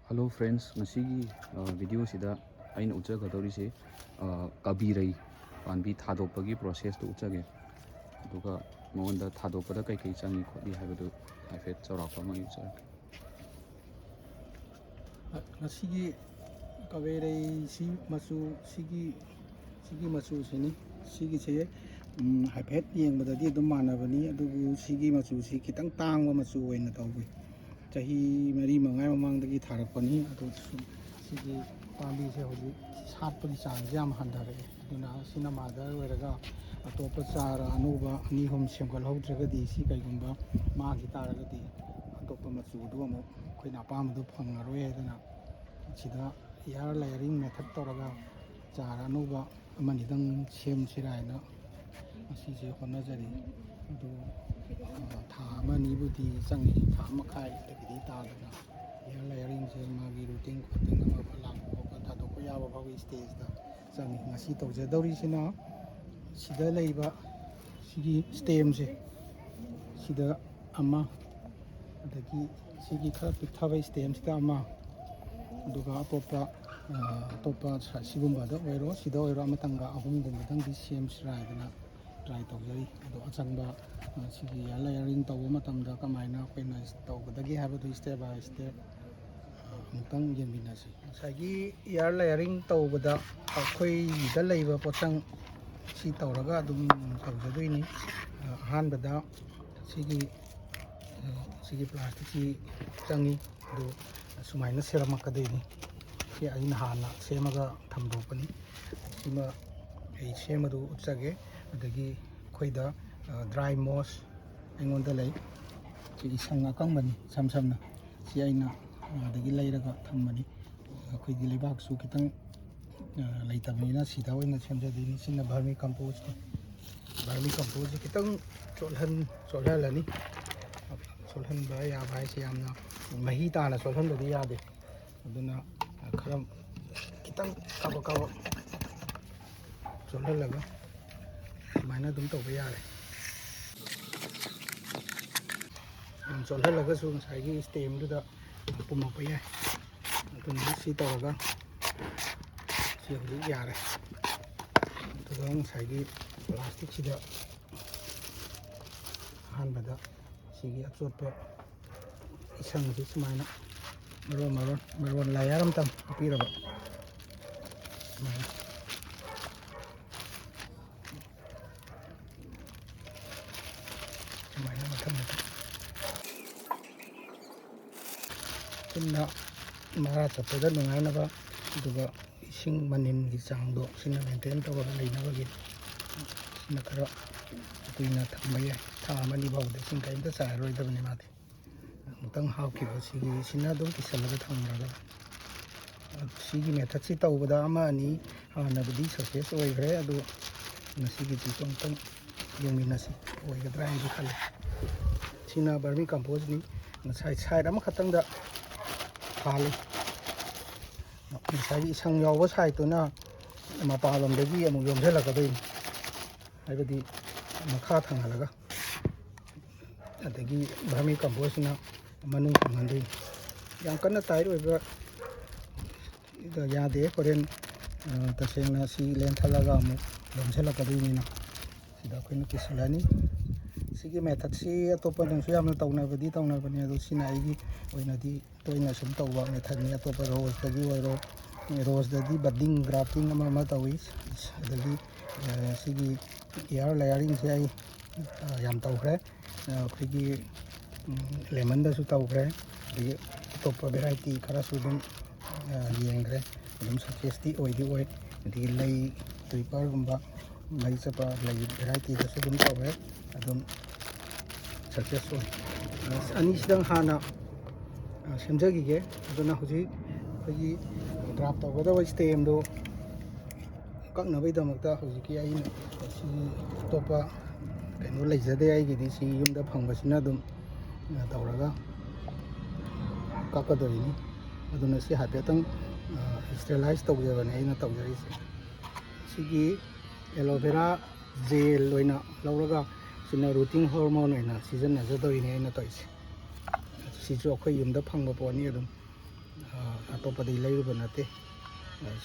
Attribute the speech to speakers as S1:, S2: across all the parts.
S1: Hello friends, ngasigi video sida aina utjagadaurisi kabirei panbi thadokpagi process to utjage aduga magonda thadokpada kai kai changi kholi haibadu haifet chawrakpa ma utjage
S2: ngasigi kabirei si machu sigi machu sini sigi se haifet yengbadadi adum manabani adugu sigi machu si kitang tangwa machu oina tawbi chahi mari mangai mamangdagi tharakpani adu sigi pambi se hoji satpagi changse yam handare aduna sina madar oiraga atopa chara anuba ani hom semgal haudragadi si kaigumba magi taragadi atopa machu du amu khoina pamdu phangaroi aduna sida air layering method toraga chara anuba amanidang semsiraina asise honajari adu tha amani budi changi tha makai tagidi tadana air layering se magi routine khoting ama phalang khopa thadokpa yaba bhawi stage da changi ngasi tawjadauri sina sida leiba sigi stem se sida ama adagi sigi khara pikthaba stem sida ama aduga atopa sigumba da oiro sida oiro amatanga ahumgumdang di semsiraidana try tawjari ado achangba sigi air layering tawba matamda kamaina koina tawgadagi habadu step by step amtang yenbinasi sagi air layering tawbada akhoi da leiba pochang si tawraga adum tawjadoini ahanbada sigi plastic si changi do sumaina seramakadeni si aina hana semaga thamdopani sima ei semadu utjage adagi khoida dry moss aingonda lei si isang akangmani samsamna si aina adagi leiraga thammani akhoi lebak su kitang leitabina sida oina semjadini sina vermi compost kitang cholhalani solhan ba ya bai se yamna mahi tana solhan dadi yade aduna khara kitang kaba solhalaga maina dum tawba yare solhalaga su ngasai stem duda pumappa yai aduna si tawraga si holi yare aduga ngasai plastic sida hanbada sigi achotpa isang si sumaina maron layar amtam apiraba sumaina matham sina mara chapada nungainaba aduga ising manin gi changdo sina maintain tawra leinabagi sina khara kuina thamba yai tha amani bawda sing kainta chairoidabani mati mutang haukiba sigi sina dum kisalaga thamraga sigi method si tawbada ama ani hanabadi success oigre adu nasigi ti tong yominasi oigadra andi khale sina vermi compost ni nasai side ama khatangda khale nasai isang yawa side tuna mapalomdagi amu yomselakadoi haibadi makha thangalaga adagi vermi compost na manung thangandoi yang kana tair oiba ida yade koren tasengna si len thalaga amu yomselakadoi na sida koina kisilani sigi method si atopa nangsu yamna tawnabani adu sina aigi oinadi toina sum tawba method ni atopa rose dagi oiro rose dadi budding grafting ama tawi adagi sigi air layering se ai yam tawkhre khigi lemon da su tawkhre adagi atopa variety khara su dum yengre adum success ti oidi oi adagi lei tuipar gumba mai chapa lei variety da su dum tawkhre adum success oi ani sidang hana semjagige aduna huji khigi draft tawgada stem do kaknabaidamagta hujiki aina si topa kaino leijade aigidi si yumda phangmasina dum tawraga kakkadorini aduna si hafetang sterilize tawjabani aina tawjarisi sigi aloe vera gel oina lauraga sina routine hormone oina season najadori ne aina toisi sisu akhoi yumda phangba poni adum ꯑꯇꯣꯞꯄꯗꯒꯤ ꯂꯩꯔꯨꯕ ꯅꯠꯇꯦ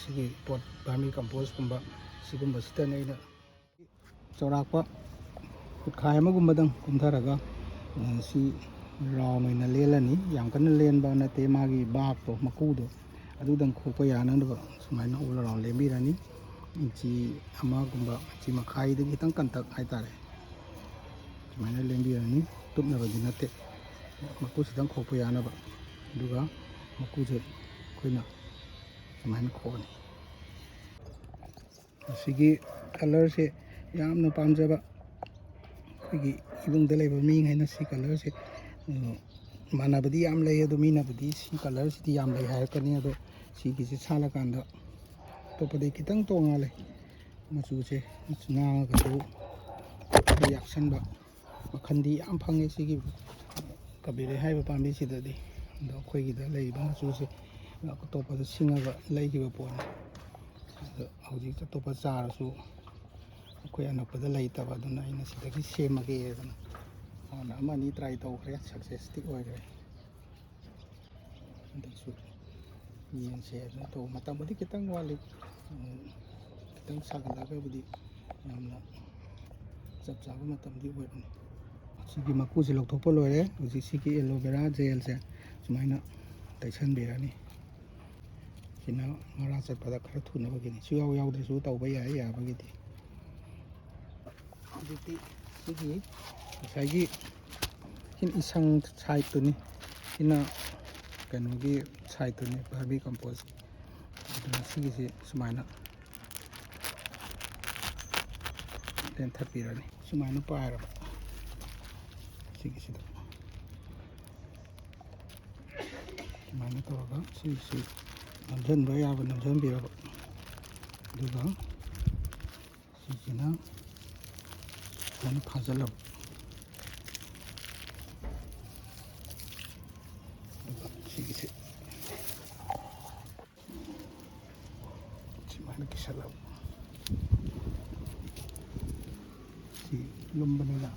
S2: ꯁꯤꯒꯤ ꯄꯣꯠ ꯚꯔꯃꯤ ꯀꯝꯄꯣꯁꯀꯨꯝꯕ ꯁꯤꯒꯨꯝꯕꯁꯤꯗꯅ ꯑꯩꯅ ꯆꯥꯎꯔꯥꯛꯄ ꯈꯨꯠꯈꯥꯏ ꯑꯃꯒꯨꯝꯕꯗꯪ ꯀꯨꯝꯊꯔꯒ ꯁꯤ round ꯑꯣꯏꯅ ꯂꯦꯜꯂꯅꯤ ꯌꯥꯝ ꯀꯟꯅ ꯂꯦꯟꯕ ꯅꯠꯇꯦ ꯃꯥꯒꯤ ꯕꯥꯛꯇꯣ ꯃꯀꯨꯗꯣ ꯑꯗꯨꯗꯪ ꯈꯣꯛꯄ ꯌꯥꯅꯅꯕ ꯁꯨꯃꯥꯏꯅ ꯑꯣꯜ ꯔꯥꯎꯟ ꯂꯦꯟꯕꯤꯔꯅꯤ ꯏꯟꯆꯤ ꯑꯃꯒꯨꯝꯕ ꯏꯟꯆꯤ ꯃꯈꯥꯏꯗꯒꯤ ꯈꯤꯇꯪ ꯀꯟꯇꯛ ꯍꯥꯏꯇꯥꯔꯦ ꯁꯨꯃꯥꯏꯅ ꯂꯦꯟꯕꯤꯔꯅꯤ ꯇꯨꯞꯅꯕꯗꯤ ꯅꯠꯇꯦ ꯃꯀꯨꯁꯤꯗꯪ ꯈꯣꯛꯄ ꯌꯥꯅꯕ ꯑꯗꯨꯒ ꯃꯀꯨꯁꯦ ꯑꯩꯈꯣꯏꯅ ꯁꯨꯃꯥꯏꯅ ꯈꯣꯛꯑꯅꯤ ꯑꯁꯤꯒꯤ ꯀꯂꯔꯁꯦ ꯌꯥꯝꯅ ꯄꯥꯝꯖꯕ ꯑꯩꯈꯣꯏꯒꯤ ꯏꯃꯨꯡꯗ ꯂꯩꯕ ꯃꯤꯉꯩꯅ ꯁꯤ ꯀꯂꯔꯁꯦ ꯃꯥꯟꯅꯕꯗꯤ ꯌꯥꯝ ꯂꯩ ꯑꯗꯣ ꯃꯤꯅꯕꯨꯗꯤ ꯁꯤ ꯀꯂꯔꯁꯤꯗꯤ ꯌꯥꯝ ꯂꯩ ꯍꯥꯏꯔꯛꯀꯅꯤ ꯑꯗꯣ ꯁꯤꯒꯤꯁꯤ ꯁꯥꯠꯂꯀꯥꯟꯗ ꯑꯇꯣꯞꯄꯗꯒꯤ ꯈꯤꯇꯪ ꯇꯣꯡꯉꯥꯜꯂꯦ ꯃꯆꯨꯁꯦ ꯉꯥꯡꯉꯒꯁꯨ ꯈꯔ ꯌꯥꯛꯁꯟꯕ ꯃꯈꯟꯗꯤ ꯌꯥꯝ ꯐꯪꯉꯦ ꯁꯤꯒꯤ ꯀꯕꯤꯔꯩ ꯍꯥꯏꯔꯤꯕ ꯄꯥꯝꯕꯤꯁꯤꯗꯗꯤ ꯑꯗꯣ ꯑꯩꯈꯣꯏꯒꯤꯗ ꯂꯩꯔꯤꯕ ꯃꯆꯨꯁꯦ ꯑꯇꯣꯞꯄꯗ ꯁꯤꯡꯉꯒ ꯂꯩꯈꯤꯕ ꯄꯣꯠꯅꯤ ꯑꯗꯣ ꯍꯧꯖꯤꯛ ꯑꯇꯣꯞꯄ ꯆꯥꯔꯁꯨ ꯑꯩꯈꯣꯏ ꯑꯅꯛꯄꯗ ꯂꯩꯇꯕ ꯑꯗꯨꯅ ꯑꯩꯅ ꯁꯤꯗꯒꯤ ꯁꯦꯝꯃꯒꯦ ꯑꯗꯨꯅ ꯍꯥꯟꯅ ꯑꯃ ꯑꯅꯤ ꯇ꯭ꯔꯥꯏ ꯇꯧꯈ꯭ꯔꯦ ꯁꯛꯁꯦꯁꯇꯤ ꯑꯣꯏꯈ꯭ꯔꯦ ꯍꯟꯗꯛꯁꯨ ꯌꯦꯡꯁꯦ ꯑꯗꯨꯅ ꯇꯧꯕ ꯃꯇꯝꯕꯨꯗꯤ ꯈꯤꯇꯪ ꯋꯥꯠꯂꯤ ꯈꯤꯇꯪ ꯁꯥꯒꯠꯂꯒꯕꯨꯗꯤ ꯌꯥꯝꯅ ꯆꯞ ꯆꯥꯕ ꯃꯇꯝꯗꯤ ꯑꯣꯏꯕꯅꯤ ꯁꯤꯒꯤ ꯃꯀꯨꯁꯦ ꯂꯧꯊꯣꯛꯄ ꯂꯣꯏꯔꯦ ꯍꯧꯖꯤꯛ ꯁꯤꯒꯤ ꯑꯦꯂꯣꯚꯦꯔꯥ ꯖꯦꯜꯁꯦ ꯁꯨꯃꯥꯏꯅ ꯇꯩꯁꯟꯕꯤꯔꯅꯤ ꯁꯤꯅ ꯃꯔꯥ ꯆꯠꯄꯗ ꯈꯔ ꯊꯨꯅꯕꯒꯤꯅꯤ ꯁꯨꯌꯥꯎ ꯌꯥꯎꯗ꯭ꯔꯁꯨ ꯇꯧꯕ ꯌꯥꯏ ꯌꯥꯕꯒꯤꯗꯤ ꯍꯧꯖꯤꯛꯇꯤ ꯁꯤꯒꯤ ꯉꯁꯥꯏꯒꯤ ꯁꯤꯅ ꯏꯁꯪ ꯁꯥꯏꯠꯇꯨꯅꯤ ꯁꯤꯅ ꯀꯩꯅꯣꯒꯤ ꯁꯥꯏꯠꯇꯨꯅꯤ ꯚꯔꯃꯤ ꯀꯝꯄꯣꯁꯀꯤ ꯑꯗꯨꯅ ꯁꯤꯒꯤꯁꯤ ꯁꯨꯃꯥꯏꯅ ꯂꯦꯟꯊꯠꯄꯤꯔꯅꯤ ꯁꯨꯃꯥꯏꯅ ꯄꯥꯏꯔꯕ ꯁꯤꯒꯤꯁꯤꯗ ꯁꯨꯃꯥꯏꯅ ꯇꯧꯔꯒ ꯁꯤꯁꯤ ꯅꯝꯁꯤꯟꯕ ꯌꯥꯕ ꯅꯝꯁꯤꯟꯕꯤꯔꯕ ꯑꯗꯨꯒ ꯁꯤꯁꯤꯅ ꯁꯨꯃꯥꯏꯅ ꯐꯥꯖꯤꯜꯂꯕ ꯑꯗꯨꯒ ꯁꯤꯒꯤꯁꯤ ꯁꯨꯃꯥꯏꯅ ꯀꯤꯁꯜꯂꯕ ꯁꯤ ꯂꯨꯝꯕꯅꯤꯅ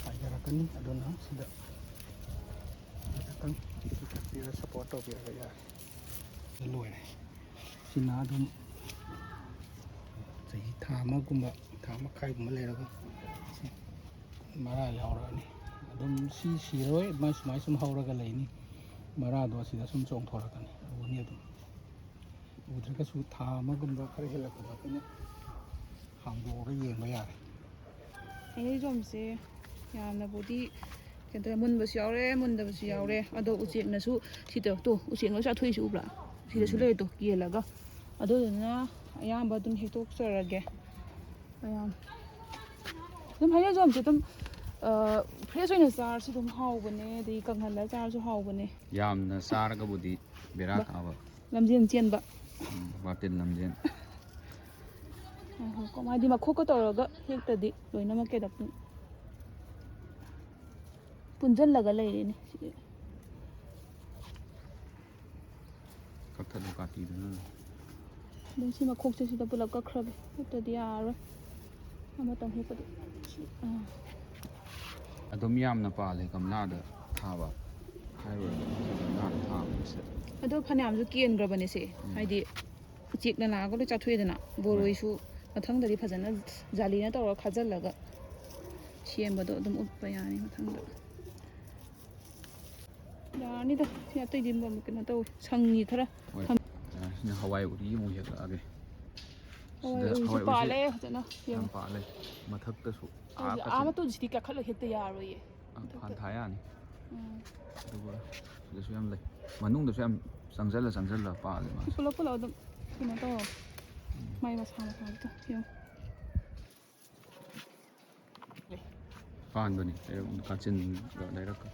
S2: ꯄꯥꯏꯖꯔꯛꯀꯅꯤ ꯑꯗꯨꯅ ꯁꯤꯗ ꯈꯤꯇꯪ ꯆꯤꯡꯈꯠꯄꯤꯔ ꯁꯞꯄꯣꯔꯠ ꯇꯧꯕꯤꯔꯒ ꯌꯥꯔꯦ ꯂꯣꯏꯔꯦ ꯁꯤꯅ ꯑꯗꯨꯝ ꯆꯍꯤ ꯊꯥ ꯑꯃꯒꯨꯝꯕ ꯊꯥ ꯃꯈꯥꯏꯒꯨꯝꯕ ꯂꯩꯔꯒ ꯃꯔꯥ ꯌꯥꯎꯔꯛꯑꯅꯤ ꯑꯗꯨꯝ ꯁꯤ ꯁꯤꯔꯣꯏ ꯑꯗꯨꯃꯥꯏ ꯁꯨꯃꯥꯏ ꯁꯨꯝ ꯍꯧꯔꯒ ꯂꯩꯅꯤ ꯃꯔꯥꯗꯣ ꯑꯁꯤꯗ ꯁꯨꯝ ꯆꯣꯡꯊꯣꯔꯛꯀꯅꯤ ꯎꯒꯅꯤ ꯑꯗꯨꯝ ꯎꯗ꯭ꯔꯒꯁꯨ ꯊꯥ ꯑꯃꯒꯨꯝꯕ ꯈꯔ ꯍꯦꯜꯂꯛꯄꯗ ꯑꯩꯈꯣꯏꯅ ꯍꯥꯡꯗꯣꯛꯑꯒ ꯌꯦꯡꯕ ꯌꯥꯔꯦ
S3: ꯍꯩꯅꯧꯖꯣꯝꯁꯦ ꯌꯥꯝꯅꯕꯨꯗꯤ ꯀꯩꯅꯣ ꯇꯧꯋꯦ ꯃꯨꯟꯕꯁꯨ ꯌꯥꯎꯔꯦ ꯃꯨꯟꯗꯕꯁꯨ ꯌꯥꯎꯔꯦ ꯑꯗꯣ ꯎꯆꯦꯛꯅꯁꯨ ꯁꯤꯗ ꯇꯣ ꯎꯆꯦꯛꯅ ꯆꯥꯊꯣꯛꯏꯁꯤ ꯎꯕ꯭ꯔꯥ ꯁꯤꯗꯁꯨ ꯂꯩꯔꯦ ꯇꯣ ꯀꯦꯜꯂꯒ ꯑꯗꯨꯗꯨꯅ ꯑꯌꯥꯝꯕ ꯑꯗꯨꯝ ꯍꯦꯛꯇꯣꯛꯆꯔꯒꯦ ꯑꯗꯨꯝ ꯍꯩꯅꯧꯖꯣꯝꯁꯦ ꯑꯗꯨꯝ ꯐ꯭ꯔꯦꯁ ꯑꯣꯏꯅ ꯆꯥꯔꯁꯨ ꯑꯗꯨꯝ ꯍꯥꯎꯕꯅꯦ ꯑꯗꯩ ꯀꯪꯍꯜꯂꯒ ꯆꯥꯔꯁꯨ ꯍꯥꯎꯕꯅꯦ
S1: ꯌꯥꯝꯅ ꯆꯥꯔꯒꯕꯨꯗꯤ ꯕꯦꯔꯥ ꯀꯥꯕ
S3: ꯂꯝꯖꯦꯟ ꯆꯦꯟꯕ
S1: ꯋꯥꯇꯤꯜ ꯂꯝꯖꯦꯟ
S3: ꯍꯥꯏꯗꯤ ꯃꯈꯣꯛꯀ ꯇꯧꯔꯒ ꯍꯦꯛꯇꯗꯤ ꯂꯣꯏꯅꯃꯛ ꯀꯩꯗ ꯄꯨꯟꯁꯤꯜꯂꯒ ꯂꯩꯔꯦꯅꯦ ꯁꯤꯗꯤ
S1: ꯀꯛꯊꯠꯂꯨ ꯀꯥꯇꯤꯗꯨꯅ
S3: ꯑꯗꯨꯝ ꯁꯤ ꯃꯈꯣꯛꯁꯦ ꯁꯤꯗ ꯄꯨꯂꯞ ꯀꯛꯈ꯭ꯔꯒꯦ ꯅꯠꯇ꯭ꯔꯗꯤ ꯌꯥꯔꯔꯣꯏ ꯑꯃꯇꯪ ꯍꯦꯛꯄꯗꯤ
S1: ꯑꯗꯨꯝ ꯌꯥꯝꯅ ꯄꯥꯜꯂꯦ ꯒꯝꯂꯥꯗ ꯊꯥꯕ ꯍꯥꯏꯔꯨꯔꯒ ꯒꯝꯂꯥꯗ ꯊꯥꯕꯁꯦ
S3: ꯑꯗꯣ ꯐꯅꯌꯥꯝꯁꯨ ꯀꯦꯟꯈ꯭ꯔꯕꯅꯦ ꯁꯦ ꯍꯥꯏꯗꯤ ꯎꯆꯦꯛꯅ ꯂꯥꯛꯑꯒ ꯂꯣꯏ ꯆꯥꯊꯣꯛꯑꯦꯗꯅ
S1: ꯍꯣꯏ
S3: ꯕꯣꯔꯣꯏꯁꯨ ꯃꯊꯪꯗꯗꯤ ꯐꯖꯅ ꯖꯥꯂꯤꯅ ꯇꯧꯔꯒ ꯈꯥꯖꯤꯜꯂꯒ ꯁꯦꯝꯕꯗꯣ ꯑꯗꯨꯝ ꯎꯠꯄ ꯌꯥꯅꯤ ꯃꯊꯪꯗ ꯌꯥꯔꯅꯤꯗ ꯁꯤ ꯑꯇꯩꯗꯤ ꯀꯩꯅꯣ ꯇꯧꯋꯤ ꯁꯪꯉꯤ ꯈꯔ
S1: ꯍꯣꯏ ꯁꯤꯅ ꯍꯋꯥꯏ ꯎꯔꯤ ꯑꯃꯨꯛ ꯍꯦꯛꯂꯛꯑꯒꯦ
S3: ꯍꯋꯥꯏ
S1: ꯁꯤꯗ
S3: ꯎꯔꯤꯁꯨ
S1: ꯍꯋꯥꯏ ꯎꯔꯤꯁꯦ
S3: ꯄꯥꯜꯂꯦ ꯐꯖꯅ
S1: ꯌꯥꯝ
S3: ꯌꯦꯡꯉꯣ
S1: ꯄꯥꯜꯂꯦ ꯃꯊꯛꯇꯁꯨ
S3: ꯑꯥ ꯃꯇꯣꯟꯁꯤꯗꯤ ꯀꯥꯈꯠꯂꯒ ꯍꯦꯛꯇ ꯌꯥꯔꯣꯏꯌꯦ
S1: ꯐꯥꯟ
S3: ꯃꯊꯛꯇ
S1: ꯊꯥ ꯌꯥꯅꯤ ꯑꯗꯨꯒ ꯁꯤꯗꯁꯨ ꯌꯥꯝ ꯂꯩ ꯃꯅꯨꯡꯗꯁꯨ ꯌꯥꯝ ꯆꯪꯁꯤꯜꯂ ꯄꯥꯜꯂꯦ
S3: ꯁꯤ
S1: ꯃꯥꯁꯦ
S3: ꯄꯨꯂꯞ ꯄꯨꯂꯞ ꯑꯗꯨꯝ ꯀꯩꯅꯣ ꯇꯧꯔꯣ ꯃꯥꯏ ꯃꯁꯥ ꯃꯁꯥꯒꯤꯗꯣ ꯌꯦꯡꯉꯣ
S1: ꯄꯥꯟꯕꯅꯤ ꯀꯥꯆꯤꯟꯒ ꯂꯩꯔꯛꯀ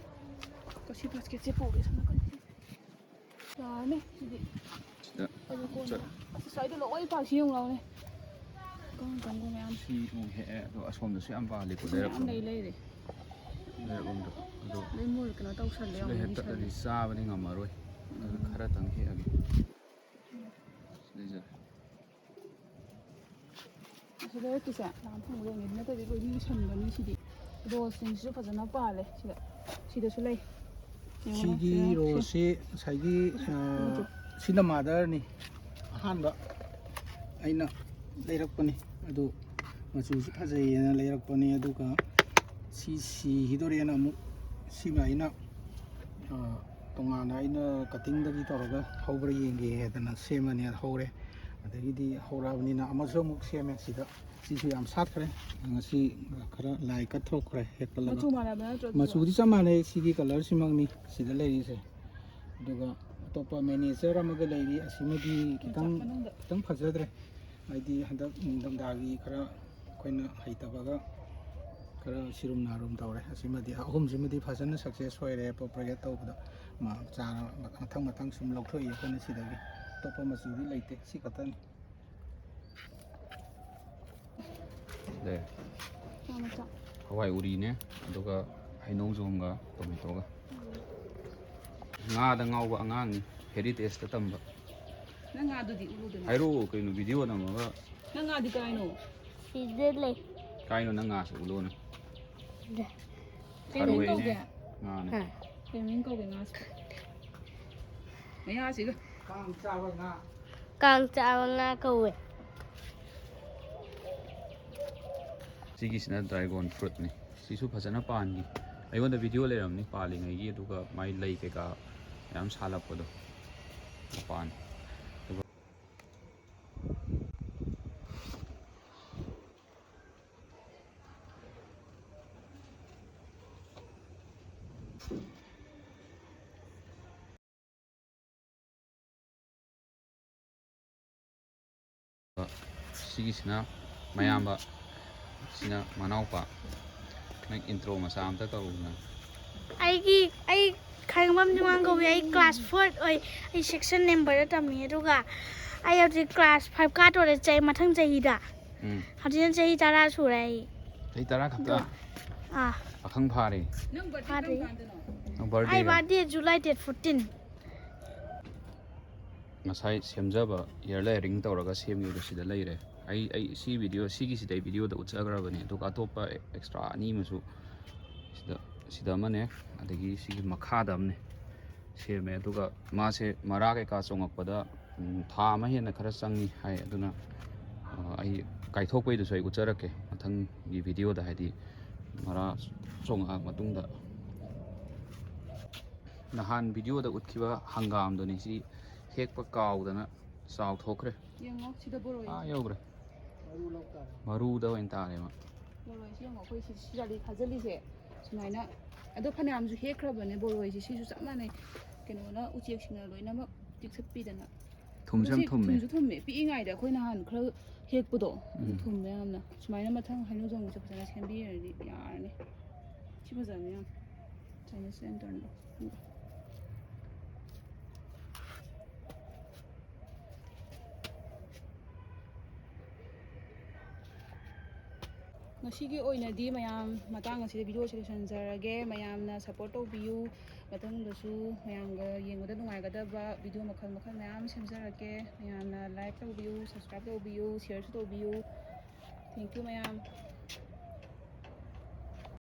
S3: ꯀꯁꯤ ꯕꯥꯁꯀꯦꯠꯁꯦ ꯄꯨꯒꯦ ꯁꯣꯝ ꯅꯥꯀꯟ ꯌꯥꯔꯅꯤ ꯁꯤꯗꯤ
S1: ꯁꯤꯗ
S3: ꯑꯗꯨ ꯀꯣꯟꯅ
S1: ꯆꯠ
S3: ꯑꯁ ꯁ꯭ꯋꯥꯏꯗ ꯂꯣꯏ ꯄꯥꯛꯁꯤ ꯌꯦꯡꯉꯨ ꯂꯥꯎꯅꯦ ꯀꯪꯕ ꯃꯌꯥꯝ
S1: ꯁꯤ ꯑꯃꯨꯛ ꯍꯦꯛꯑꯦ ꯑꯗꯣ ꯑꯁꯣꯝꯗꯁꯨ ꯌꯥꯝ ꯄꯥꯜꯂꯤꯀꯣ
S3: ꯁꯤꯁꯨ ꯃꯌꯥꯝ
S1: ꯂꯩꯔꯛꯂꯣꯝꯗ
S3: ꯂꯩꯔꯦ
S1: ꯂꯩꯔꯛꯂꯣꯝꯗ ꯑꯗꯣ
S3: ꯂꯣꯏ ꯃꯨꯜ ꯀꯩꯅꯣ ꯇꯧꯁꯜꯂꯦ
S1: ꯁꯤꯗ
S3: ꯑꯃꯨꯛ
S1: ꯍꯦꯛꯇꯠꯂꯗꯤ
S3: ꯂꯤꯁꯜꯂꯦ
S1: ꯆꯥꯕꯗꯤ ꯉꯝꯃꯔꯣꯏ ꯑꯗꯨꯅ ꯈꯔꯇꯪ ꯍꯦꯛꯑꯒꯦ ꯂꯩꯖꯔꯦ
S3: ꯑꯁꯤꯗ ꯍꯦꯛꯇꯣꯏꯁꯦ ꯂꯥꯝ ꯐꯪꯒꯗꯧꯅꯤ ꯅꯠꯇ꯭ꯔꯗꯤ ꯂꯣꯏ ꯂꯤꯁꯟꯒꯅꯤ ꯁꯤꯗꯤ ꯔꯣꯁꯁꯤꯡꯁꯤꯁꯨ ꯐꯖꯅ ꯄꯥꯜꯂꯦ ꯁꯤꯗꯁꯨ ꯂꯩ
S2: ꯁꯤꯒꯤ ꯔꯣꯁꯤ ꯉꯁꯥꯏꯒꯤ ꯁꯤꯅ ꯃꯥꯗꯔꯅꯤ ꯑꯍꯥꯟꯕ ꯑꯩꯅ ꯂꯩꯔꯛꯄꯅꯤ ꯑꯗꯨ ꯃꯆꯨꯁꯨ ꯐꯖꯩꯌꯦꯅ ꯂꯩꯔꯛꯄꯅꯤ ꯑꯗꯨꯒ ꯁꯤ ꯁꯤꯈꯤꯗꯣꯔꯦꯅ ꯑꯃꯨꯛ ꯁꯤꯃ ꯑꯩꯅ ꯇꯣꯉꯥꯟꯅ ꯑꯩꯅ ꯀꯠꯇꯤꯡꯗꯒꯤ ꯇꯧꯔꯒ ꯍꯧꯕ꯭ꯔꯥ ꯌꯦꯡꯒꯦ ꯍꯥꯏꯗꯅ ꯁꯦꯝꯃꯅꯤ ꯍꯧꯔꯦ ꯑꯗꯒꯤꯗꯤ ꯍꯧꯔꯛꯑꯕꯅꯤꯅ ꯑꯃꯁꯨ ꯑꯃꯨꯛ ꯁꯦꯝꯃꯦ ꯁꯤꯗ ꯁꯤꯁꯨ ꯌꯥꯝ ꯁꯥꯠꯈ꯭ꯔꯦ ꯉꯁꯤ ꯈꯔ ꯂꯥꯏ ꯀꯠꯊꯣꯛꯈ꯭ꯔꯦ ꯍꯦꯛꯄꯠꯂꯒ
S3: ꯃꯆꯨ ꯃꯥꯟꯅꯕ ꯅꯠꯇ꯭ꯔꯣ
S2: ꯃꯆꯨꯗꯤ ꯆꯞ ꯃꯥꯟꯅꯩ ꯁꯤꯒꯤ ꯀꯂꯔꯁꯤꯃꯛꯅꯤ ꯁꯤꯗ ꯂꯩꯔꯤꯁꯦ ꯑꯗꯨꯒ ꯑꯇꯣꯞꯄ ꯃꯦꯅꯦꯆꯔ ꯑꯃꯒ ꯂꯩꯔꯤ ꯑꯁꯤꯃꯗꯤ ꯈꯤꯇꯪ ꯐꯖꯗ꯭ꯔꯦ ꯍꯥꯏꯗꯤ ꯍꯟꯗꯛ ꯅꯤꯡꯊꯝꯊꯥꯒꯤ ꯈꯔ ꯑꯩꯈꯣꯏꯅ ꯍꯩꯇꯕꯒ ꯈꯔ ꯁꯤꯔꯨꯝ ꯅꯥꯔꯨꯝ ꯇꯧꯔꯦ ꯑꯁꯤꯃꯗꯤ ꯑꯍꯨꯝꯁꯤꯃꯗꯤ ꯐꯖꯅ ꯁꯛꯁꯦꯁ ꯑꯣꯏꯔꯦ ꯄ꯭ꯔꯣꯄꯒꯦꯠ ꯇꯧꯕꯗ ꯆꯥꯔ ꯃꯊꯪ ꯁꯨꯝ ꯂꯧꯊꯣꯛꯏ ꯑꯩꯈꯣꯏꯅ ꯁꯤꯗꯒꯤ ꯑꯇꯣꯞꯄ ꯃꯆꯨꯗꯤ ꯂꯩꯇꯦ ꯁꯤ ꯈꯛꯇꯅꯤ
S1: ꯍꯋꯥꯏ ꯎꯔꯤꯅꯦ ꯑꯗꯨꯒ ꯍꯩꯅꯧꯖꯣꯝꯒ ꯇꯣꯃꯦꯇꯣꯒ ꯉꯥꯗ ꯉꯥꯎꯕ ꯑꯉꯥꯡꯅꯤ ꯍꯦꯔꯤꯇꯦꯖꯇ ꯇꯝꯕ
S3: ꯅꯪ ꯉꯥꯗꯨꯗꯤ ꯎꯔꯨꯗꯅ
S1: ꯍꯥꯏꯔꯛꯑꯣ ꯀꯩꯅꯣ ꯚꯤꯗꯤꯑꯣ ꯅꯝꯃꯒ
S3: ꯅꯪ ꯉꯥꯗꯤ ꯀꯥꯏꯅꯣ
S4: ꯁꯤꯗ ꯂꯩ
S1: ꯀꯥꯏꯅꯣ ꯅꯪ ꯉꯥꯁꯦ ꯎꯠꯂꯣꯅ
S3: ꯀꯩ ꯃꯤꯡ
S1: ꯊꯔꯣꯏꯅꯦ
S3: ꯀꯧꯒꯦ
S1: ꯉꯥꯅꯦ
S3: ꯀꯩ ꯃꯤꯡ ꯀꯧꯒꯦ ꯉꯥꯁꯤꯕꯣ ꯃꯌꯥꯁꯤꯒ
S2: ꯀꯥꯡ ꯆꯥꯕ ꯉꯥ
S4: ꯀꯥꯡ ꯆꯥꯕ ꯉꯥ ꯀꯧꯋꯦ
S1: ꯁꯤꯒꯤꯁꯤꯅ ꯗ꯭ꯔꯥꯏꯒꯣꯟ ꯐ꯭ꯔꯨꯠꯅꯤ ꯁꯤꯁꯨ ꯐꯖꯅ ꯄꯥꯟꯈꯤ ꯑꯩꯉꯣꯟꯗ ꯚꯤꯗꯤꯑꯣ ꯂꯩꯔꯝꯅꯤ ꯄꯥꯜꯂꯤꯉꯩꯒꯤ ꯑꯗꯨꯒ ꯃꯥꯏ ꯂꯩ ꯀꯩꯀꯥ ꯃꯌꯥꯝ ꯁꯥꯠꯂꯛꯄꯗꯣ ꯃꯄꯥꯟ ꯑꯗꯨꯒ ꯁꯤꯒꯤꯁꯤꯅ ꯃꯌꯥꯝꯕ ꯁꯤꯅ ꯃꯅꯥꯎꯄꯥ ꯅꯪ ꯏꯟꯇ꯭ꯔꯣ ꯃꯆꯥ ꯑꯝꯇ ꯇꯧꯔꯨꯅ
S4: ꯑꯩ ꯈꯥꯏꯉꯝꯕꯝ ꯅꯨꯡꯉꯥꯡ ꯀꯧꯏ ꯑꯩ ꯀ꯭ꯂꯥꯁ 4 ꯑꯣꯏ ꯑꯩ ꯁꯦꯛꯁꯟ ꯅꯝꯕꯔꯗ ꯇꯝꯃꯤ ꯑꯗꯨꯒ ꯑꯩ ꯍꯧꯖꯤꯛ ꯀ꯭ꯂꯥꯁ 5 ꯀꯥꯗꯣꯔꯦ ꯃꯊꯪ ꯆꯍꯤꯗ ꯍꯧꯖꯤꯛꯅ ꯆꯍꯤ 10 ꯁꯨꯔꯦ ꯑꯩ
S1: ꯆꯍꯤ 10 ꯈꯛꯇ
S4: ꯑꯥ
S1: ꯄꯥꯈꯪ ꯐꯥꯔꯦ
S3: ꯅꯪ ꯕꯥꯔꯗꯦ ꯀꯔꯝ ꯀꯥꯟꯗꯅꯣ
S1: ꯅꯪ
S4: ꯑꯩ
S1: ꯕꯥꯔꯗꯦꯒ
S4: ꯕꯥꯔꯗꯦ ꯖꯨꯂꯥꯏ ꯗꯦꯠ 14
S1: ꯉꯁꯥꯏ ꯁꯦꯝꯖꯕ ꯏꯌꯔ ꯂꯦꯌꯔꯤꯡ ꯇꯧꯔꯒ ꯁꯦꯝꯈꯤꯕꯗꯣ ꯁꯤꯗ ꯂꯩꯔꯦ ꯑꯩ ꯁꯤ ꯚꯤꯗꯤꯑꯣ ꯁꯤꯒꯤꯁꯤꯗ ꯑꯩ ꯚꯤꯗꯤꯑꯣꯗ ꯎꯠꯆꯈ꯭ꯔꯕꯅꯦ ꯑꯗꯨꯒ ꯑꯇꯣꯞꯄ ꯑꯦꯛꯁꯇ꯭ꯔꯥ ꯑꯅꯤ ꯑꯃꯁꯨ ꯁꯤꯗ ꯑꯃꯅꯦ ꯑꯗꯒꯤ ꯁꯤꯒꯤ ꯃꯈꯥꯗ ꯑꯃꯅꯦ ꯁꯦꯝꯃꯦ ꯑꯗꯨꯒ ꯃꯥꯁꯦ ꯃꯔꯥ ꯀꯩꯀꯥ ꯆꯣꯡꯉꯛꯄꯗ ꯊꯥ ꯑꯃ ꯍꯦꯟꯅ ꯈꯔ ꯆꯪꯉꯤ ꯍꯥꯏ ꯑꯗꯨꯅ ꯑꯩ ꯀꯥꯏꯊꯣꯛꯄꯩꯗꯨꯁꯨ ꯑꯩ ꯎꯠꯆꯔꯛꯀꯦ ꯃꯊꯪꯒꯤ ꯚꯤꯗꯤꯑꯣꯗ ꯍꯥꯏꯗꯤ ꯃꯔꯥ ꯆꯣꯡꯉꯛꯑ ꯃꯇꯨꯡꯗ नहान वीडियो उठा हंगामदनी हेक्प काउदना चाउथोखरे
S3: ꯌꯦꯡꯉꯣ ꯁꯤꯗ ꯕꯣꯔꯣꯏ
S1: यौग्रे मरूद तारे
S3: ꯕꯣꯔꯣꯏꯁꯤ ꯌꯦꯡꯉꯣ ꯑꯩꯈꯣꯏ ꯁꯤꯗꯗꯤ ꯊꯥꯖꯤꯜꯂꯤꯁꯦ ꯁꯨꯃꯥꯏꯅ ꯑꯗꯣ ꯐꯅꯌꯥꯝꯁꯨ ꯍꯦꯛꯈ꯭ꯔꯕꯅꯦ ꯕꯣꯔꯣꯏꯁꯤ ꯁꯤꯁꯨ ꯆꯞ ꯃꯥꯟꯅꯩ ꯀꯩꯅꯣꯅ ꯎꯆꯦꯛꯁꯤꯡꯅ ꯂꯣꯏꯅꯃꯛ ꯆꯤꯛꯊꯠꯄꯤꯗꯅ
S1: थुमसम थुमे
S3: ꯊꯨꯝꯁꯨ ꯊꯨꯝꯃꯦ ꯄꯤꯛꯏꯉꯩꯗ ꯑꯩꯈꯣꯏ ꯅꯍꯥꯟ ꯈꯔ ꯍꯦꯛꯄꯗꯣ ꯊꯨꯝꯃꯦ ꯌꯥꯝꯅ ꯁꯨꯃꯥꯏꯅ ꯃꯊꯪ ꯍꯩꯅꯧꯖꯣꯝꯒꯤꯁꯨ ꯐꯖꯅ ꯁꯦꯝꯕꯤꯔꯗꯤ ꯌꯥꯔꯅꯤ ꯁꯤ ꯐꯖꯕꯅꯤ ꯌꯥꯝ ꯆꯥꯏꯅꯤꯁ ꯂꯦꯟꯇꯔꯟꯗꯣ ꯉꯁꯤꯒꯤ ꯑꯣꯏꯅꯗꯤ ꯃꯌꯥꯝ ꯃꯇꯥꯡ ꯑꯁꯤꯗ ꯚꯤꯗꯤꯑꯣꯁꯦ ꯂꯣꯏꯁꯤꯟꯖꯔꯒꯦ ꯃꯌꯥꯝꯅ ꯁꯞꯄꯣꯔꯠ ꯇꯧꯕꯤꯌꯨ ꯃꯊꯪꯗꯁꯨ ꯃꯌꯥꯝꯒ ꯌꯦꯡꯕꯗ ꯅꯨꯡꯉꯥꯏꯒꯗꯕ ꯚꯤꯗꯤꯑꯣ ꯃꯈꯜ ꯃꯌꯥꯝ ꯁꯦꯝꯖꯔꯛꯀꯦ ꯃꯌꯥꯝꯅ ꯂꯥꯏꯛ ꯇꯧꯕꯤꯌꯨ ꯁꯕꯁꯀ꯭ꯔꯥꯏꯕ ꯇꯧꯕꯤꯌꯨ ꯁꯤꯌꯔꯁꯨ ꯇꯧꯕꯤꯌꯨ ꯊꯦꯡꯛ ꯌꯨ ꯃꯌꯥꯝ